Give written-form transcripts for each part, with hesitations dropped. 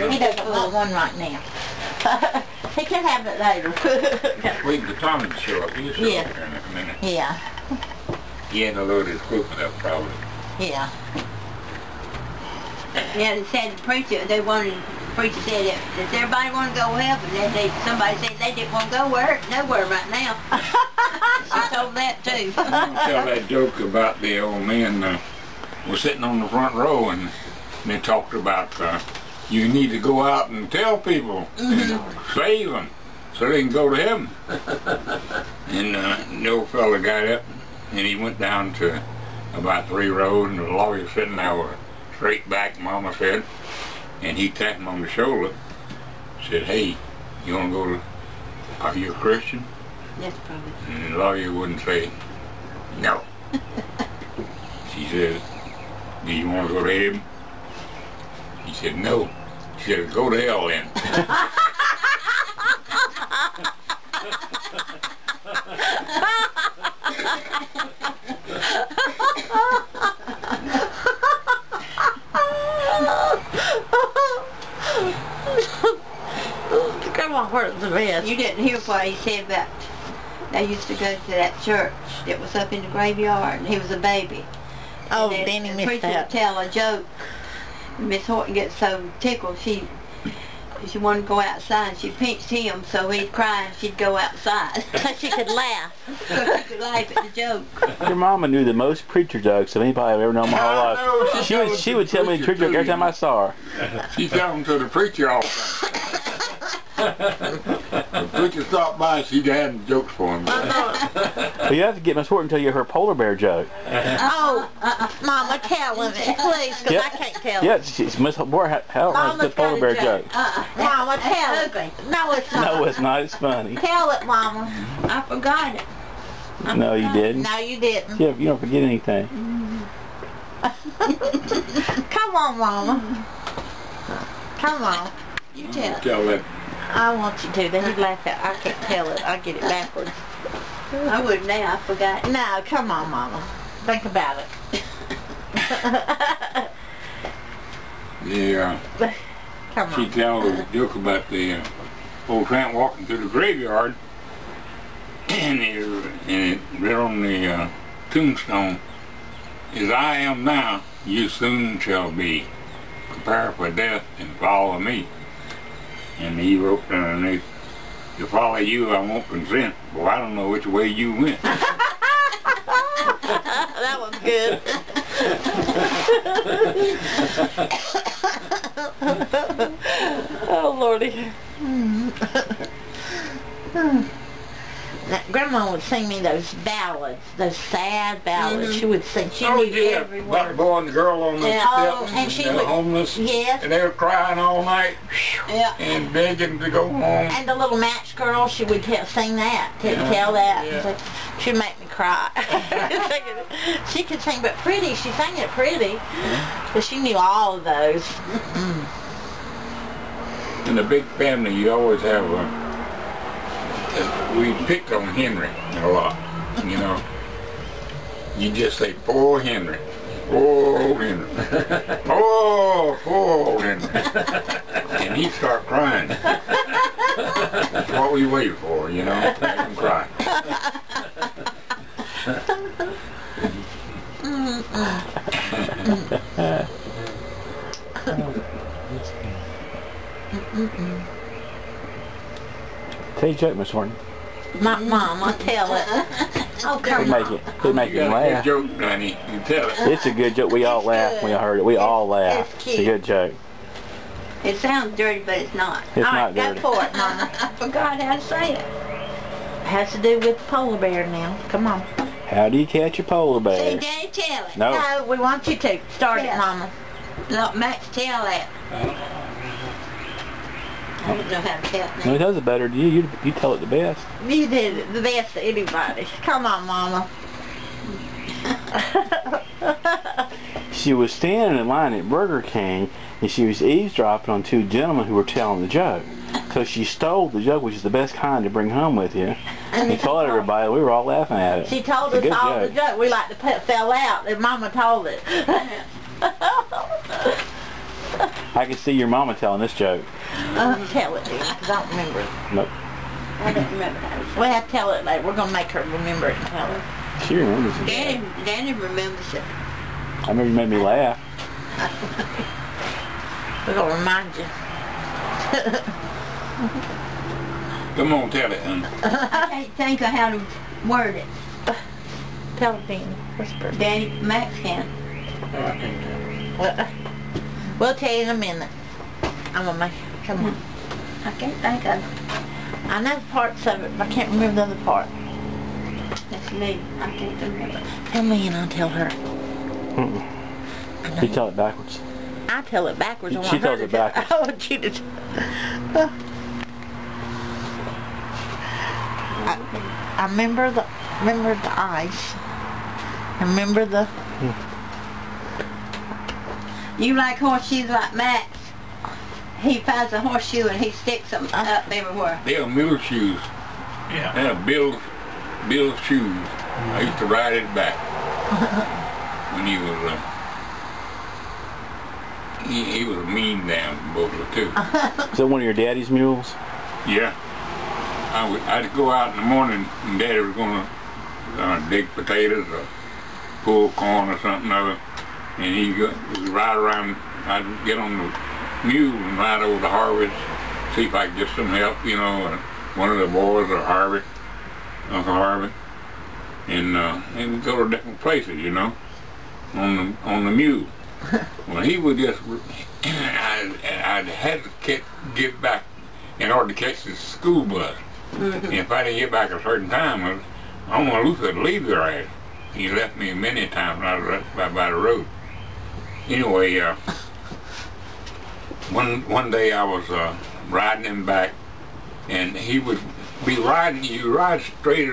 He doesn't want one right now. He can have it later. Wait for Tommy to show up. He'll show up here in a minute. Yeah. He had to load his equipment up probably. Yeah. Yeah, they said the preacher, the preacher said that, does everybody want to go to heaven? And somebody said they didn't want to go nowhere right now. She told that too. I'm going to tell that joke about the old man was sitting on the front row and they talked about you need to go out and tell people and save them so they can go to heaven. And the old fella got up and he went down to about 3 rows and the lawyer sitting there with straight back, Mama said, and he tapped him on the shoulder, said, hey, you want to go to, are you a Christian? Yes, probably. And the lawyer wouldn't say, no. She said, do you want to go to heaven? He said, no. She said, go to hell then. Grandma Horton's the best. You didn't hear what he said about, they used to go to that church that was up in the graveyard and he was a baby. Oh, and Danny the missed preacher that. would tell a joke. Miss Horton gets so tickled, she wanted to go outside. She pinched him so he'd cry and she'd go outside. So she could laugh. So she could laugh at the joke. Your mama knew the most preacher jokes of anybody I've ever known in my whole life. She would tell me the preacher joke every time I saw her. She tell them to the preacher all the time. The preacher stopped by, she had jokes for him. But you have to get Miss Horton to tell you her polar bear joke. Oh, Mama, tell him it, please, because Yep. I can't tell Yeah, it. she's Miss Horton has the polar bear joke. Mama, tell it. No, it's not. No, it's not. It's funny. Tell it, Mama. I forgot it. No, you didn't. No, you didn't. Yeah, you don't forget anything. Come on, Mama. Come on. You tell it. Tell that. I want you to. Then he'd laugh at I can't tell it. I get it backwards. I would now, I forgot. No, come on, Mama. Think about it. Yeah. Come She on. tell a joke about the old tramp walking through the graveyard, and it read on the tombstone, "As I am now, you soon shall be. Prepare for death and follow me." And he wrote underneath, "To follow you, I won't consent. Well, I don't know which way you went." That was good. Oh, Lordy. Now, Grandma would sing me those ballads, those sad ballads. She would sing. She knew every About the word. boy and the girl on the Oh, steps, and she they're would- homeless, Yes. and they were crying all night Yeah. and begging to go home. And the little match girl, she would sing that, tell that. Yeah. She'd make me cry. She could sing, but pretty. She sang it pretty. But she knew all of those. In a big family, you always have we picked on Henry a lot, you know. You just say, poor Henry, poor old Henry, oh, poor old Henry. And he'd start crying. That's what we wait for, you know, make him cry. Tell your joke, Miss Horton. My Mama, tell it. Oh, Could come make on. it. Could make You him got a good laugh. joke, Danny, you tell it. It's a good joke. We all laughed when we heard it. We all laughed. It's It's a cute. good joke. It sounds dirty, but it's not. It's All not right, dirty. go for it, Mama. I forgot how to say it. Has to do with the polar bear now. Come on. How do you catch a polar Say, bear? Daddy, tell it. No. No, we want you to. Start Yeah. it, Mama. Look, Max, tell that. I don't know how to tell it No, now. he does it better than you. You tell it the best. You did it the best of anybody. Come on, Mama. She was standing in line at Burger King, and she was eavesdropping on 2 gentlemen who were telling the joke. So she stole the joke, which is the best kind to bring home with you, and told everybody. We were all laughing at it. She told It's a us good all the joke. We like to fell out, and Mama told it. I can see your mama telling this joke. Tell it, dear, because I don't remember it. Nope. I don't remember that. We'll have to tell it later. We're going to make her remember it and tell it. She remembers it. Danny remembers it. I remember you made me laugh. We're going to remind you. Come on, tell it, honey. I can't think of how to word it. Tell it, Danny. Whisper. Danny, Max can. We'll tell you in a minute. I'm going to make come on. I can't think of it. I know parts of it, but I can't remember the other part. That's me. I can't remember. Tell me and I'll tell her. You tell it backwards. I tell it backwards. I She want her tells to it tell- backwards. I want you to I remember the ice. I remember the You like horseshoes like Max. He finds a horseshoe and he sticks them up everywhere. They are mule shoes. Yeah. They are Bill's shoes. I used to ride it back when he was he was a mean damn bugler too. Is that one of your daddy's mules? Yeah. I'd go out in the morning and Daddy was gonna dig potatoes or pull corn or something other, and he'd ride around. I'd get on the mule and ride over to Harvey's, see if I could get some help, you know, or one of the boys or Harvey, Uncle Harvey, and we'd go to different places, you know, on the mule. Well, he would just, I'd had to get back in order to catch the school bus. And if I didn't get back at a certain time, Uncle Luther would leave their ass. He left me many times right by the road. Anyway, one day I was riding him back, and he would be riding. You ride straight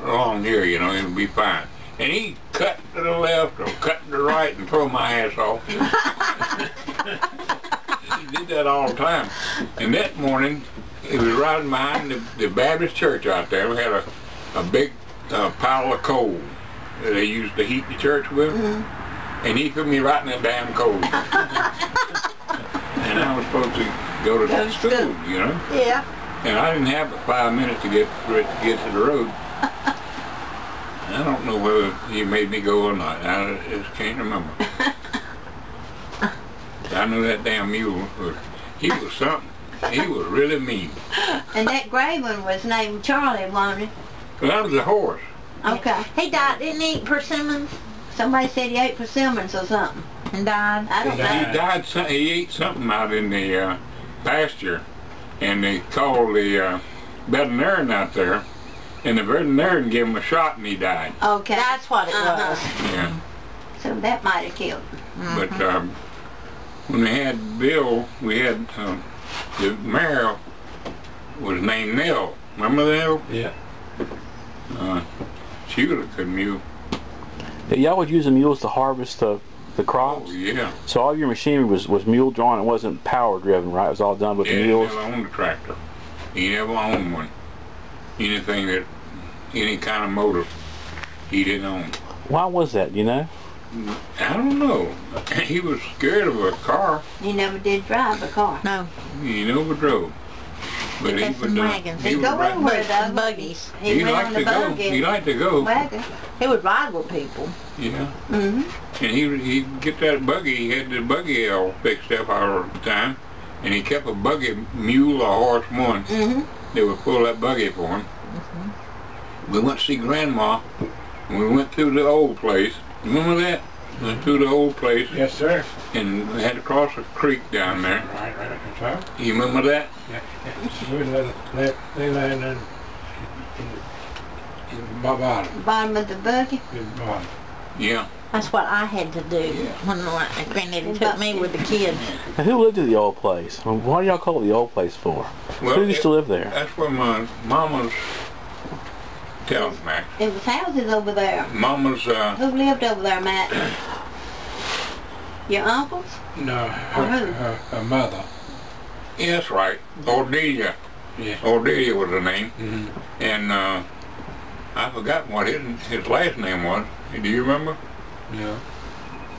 along here, you know, it would be fine. And he'd cut to the left or cut to the right and throw my ass off. He did that all the time. And that morning, he was riding behind the Baptist church out there. We had a big pile of coal that they used to heat the church with. And he put me right in that damn coal. And I was supposed to go to school, you know? yeah. And I didn't have but 5 minutes to get to the road. I don't know whether he made me go or not. I just can't remember. I know that damn mule he was something. He was really mean. And that gray one was named Charlie, wasn't it? Well, that was a horse. Okay. He died, didn't he eat persimmons Somebody said he ate persimmons or something. and died? I don't He know. died. He ate something out in the pasture, and they called the veterinarian out there, and the veterinarian gave him a shot, and he died. Okay. That's what it was. Yeah. So that might have killed him. But when we had Bill, we had the mare was named Nell. Remember Nell? Yeah. She was a good mule. Y'all would use the mules to harvest the crops? Oh, yeah. So all your machinery was mule drawn. It wasn't power driven, right? It was all done with the He mules? never owned a tractor. He never owned one. Any kind of motor, he didn't own. Why was that, you know? I don't know. He was scared of a car. He never did drive a car. No, He never drove. But he had would some wagons. he He'd would go ride- everywhere though. buggies. He went on liked the to go. buggy. He liked to go. Wagon. He would ride with people. Yeah. Mm-hmm. And he'd get that buggy. He had the buggy all fixed up all the time. And he kept a buggy, mule or horse one. Mm-hmm. They would pull that buggy for him. We went to see Grandma. And we went through the old place. Remember that? Went through the old place. Yes, sir. And we had to cross a creek down there. Right up the top. You remember that? Yeah. We they land in the bottom. Bottom of the buggy. In the bottom. Yeah. That's what I had to do when Granddaddy took me with the kids. Now, who lived at the old place? Well, why do y'all call it the old place for? Well, Who used to live there? That's where my mama's. Tell us, Max. There was houses over there. Mama's. Who lived over there, Matt? Your uncles? No, who? her mother. Yeah, that's right. Cordelia. Yeah. Cordelia was her name. Mm-hmm. And I forgot what his last name was. Do you remember? Yeah.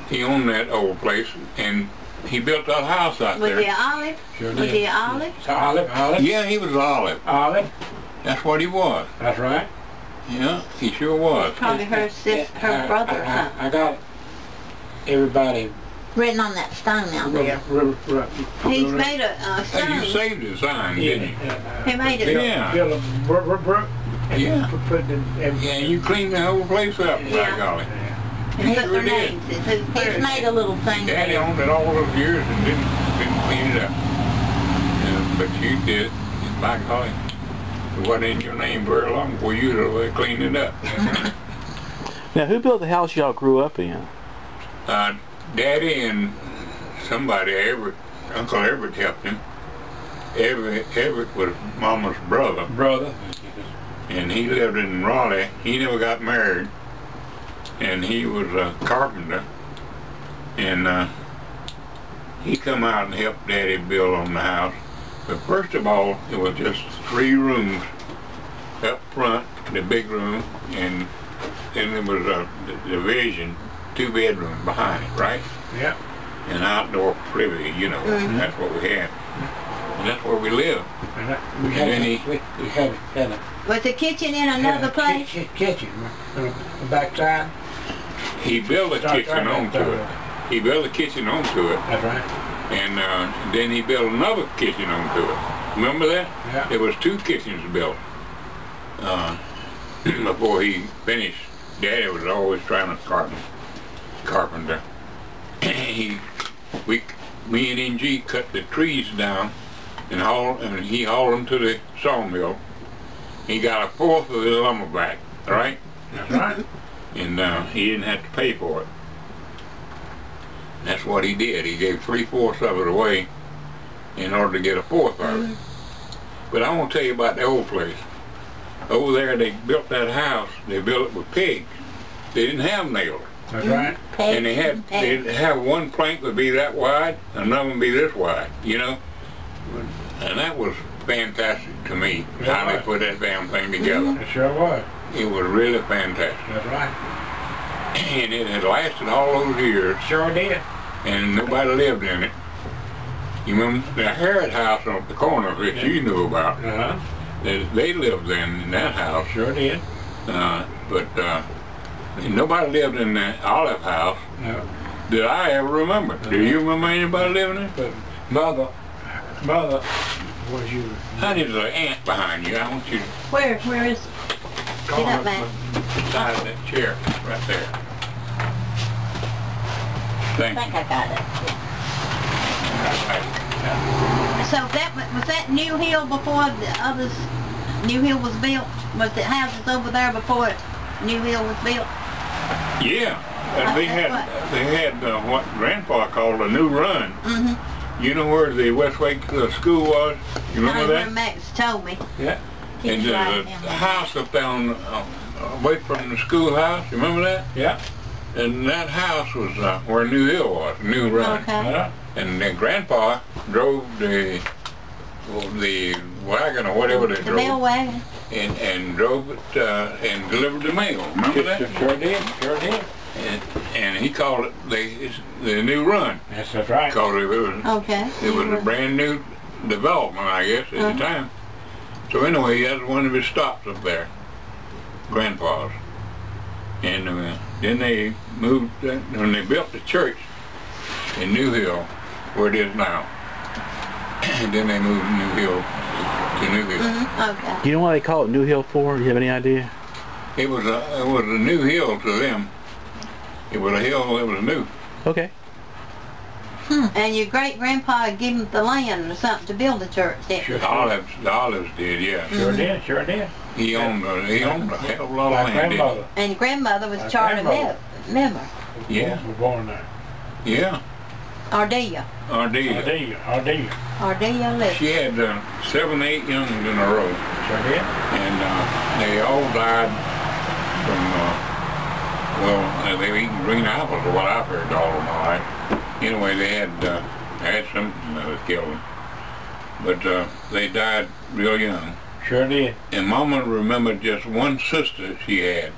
He owned that old place, and he built that house out Was there. he an olive? Sure Was did. he an olive? It's Olive, Olive. Yeah, he was Olive. Olive. That's what he was. That's right. Yeah, he sure was. Probably her her brother or something. I got everybody. Written on that stone out there. He's made a Hey, you sign. saved his sign, didn't you? He made it. Yeah. Build a brook. And Yeah. put the Yeah, you cleaned the whole place up, by Yeah. golly. And put sure their did. names in. Who He's first. made a little thing Daddy there. owned it all those years and didn't clean it up. But you did. And by golly, it wasn't in your name very long before you cleaned it up. Now, who built the house y'all grew up in? Daddy and somebody, Uncle Everett helped him. Everett was Mama's brother, and he lived in Raleigh. He never got married, and he was a carpenter, and he come out and helped Daddy build on the house. But first of all, it was just 3 rooms up front, the big room, and then there was a division, 2 bedrooms behind it, right? Yeah. An outdoor privy, you know. That's what we had. And that's where we lived. And we had And then we had a Was the kitchen in another place? kitchen on the backside. He built a kitchen onto it. He built a kitchen onto it. That's right. And then he built another kitchen onto it. Remember that? Yeah. There was 2 kitchens built before he finished. Daddy was always trying to carpenter. Me and NG cut the trees down and he hauled them to the sawmill. He got 1/4 of the lumber back, all right? That's right. And he didn't have to pay for it. That's what he did. He gave 3/4 of it away in order to get 1/4 of it. But I want to tell you about the old place. Over there, they built that house. They built it with pigs. They didn't have nails. That's right. And they'd have one plank would be that wide, another would be this wide, you know? And that was fantastic to me, how they put that damn thing together. It sure was. It was really fantastic. That's right. And it had lasted all those years, Sure did. and nobody lived in it. You remember the Harrod house on the corner, which you knew about? Uh-huh. They lived in that house. Sure did. But nobody lived in the Olive house No. that I ever remember. Do you remember anybody living there? But mother was you. Honey, there's an ant behind you. I want you to Where is it? Get up, man. side of that chair right there. I Thank think you. I got it. So that was that New Hill before the others. New Hill was built. Was the houses over there before New Hill was built? Yeah, and they had what Grandpa called a new run. You know where the Westwake School was? You remember that? Max told me. Yeah. And He's right the in there. house up down away from the schoolhouse. You remember that? Yeah. And that house was where New Hill was, New Run. Okay. And then Grandpa drove the wagon or whatever they The mail drove, wagon. and drove it and delivered the mail. Remember that? Sure did. Sure did. And he called it the New Run, That's right. because Okay. it was a brand new development, I guess, at the time. So anyway, that was one of his stops up there, Grandpa's. And then they moved, when they built the church in New Hill, where it is now. And then they moved New Hill to New Hill. Okay. You know why they call it New Hill for? Do you have any idea? It was a new hill to them. It was a hill that was new. Okay. And your great grandpa gave him the land or something to build the church. Didn't he? The Olives did, yeah. Sure did. Sure did. He owned a hell of a lot My of land. didn't grandmother And your grandmother was My Charter grandmother. member. Yeah. was born there. he? Yeah, Ardea. Ardea. Ardea lived. She had 7, 8 young'uns in a row, Sure did. and they all died from, they were eating green apples, or what I've heard all of my life. Anyway, they had something that killed them, but they died real young. Sure did. And Mama remembered just one sister she had.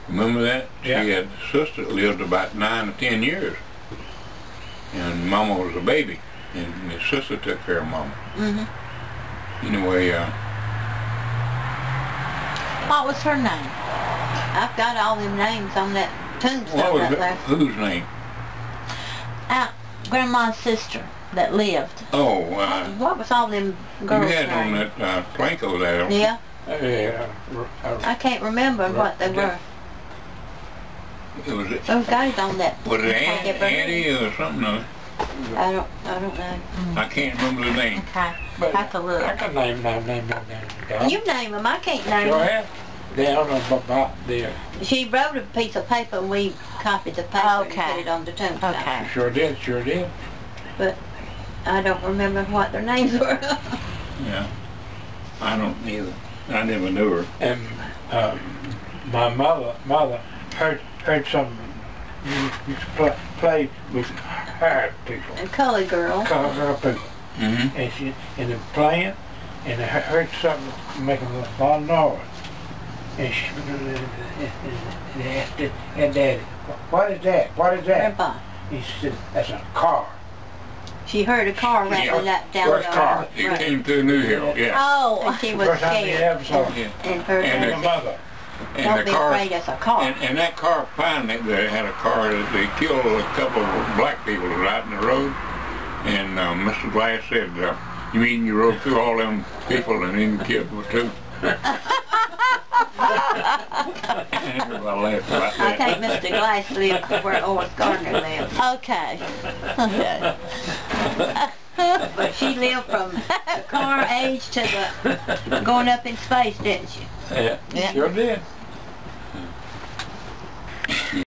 Remember that? Yeah. She had a sister that lived about 9 or 10 years. and Mama was a baby, and his sister took care of Mama. Anyway, What was her name? I've got all them names on that what tombstone was right it? there. Whose name? Grandma's sister that lived. Oh, What was all them you girls' had on names? that Planko there. Yeah, Yeah. I can't remember what they were. Was it Those guys on that. was it I can't remember. Annie or something? I don't know. I can't remember the name. Okay. But Have to look. I can name. You name them. I can't name Sure them. have. Down about there. She wrote a piece of paper and we copied the paper and Okay. put it on the tombstone. Okay. Sure did. But I don't remember what their names were. Yeah, I don't either. I never knew her. And my mother heard some used to play with hired people, And colored girl. color people, Mm-hmm. and they're playing, and I heard something making a lot of noise, and she and they asked it, and Daddy, what is that? What is that? Grandpa. He said, that's a car. She heard a car rattling up down First car. the It road. came through New Hill, yeah. Oh. And she was First time they scared. ever saw it. Yeah. And her And And dad the said, mother. And don't the be car, afraid, that's a car. and that car finally, they had a car that they killed a couple of black people right in the road. And Mr. Glass said, you mean you rode through all them people and then killed them too? Everybody laughed about I that. think Mr. Glass lived where Oris Gardner lived. Okay. Okay. But she lived from the car age to the going up in space, didn't she? Yeah, Yeah. sure did.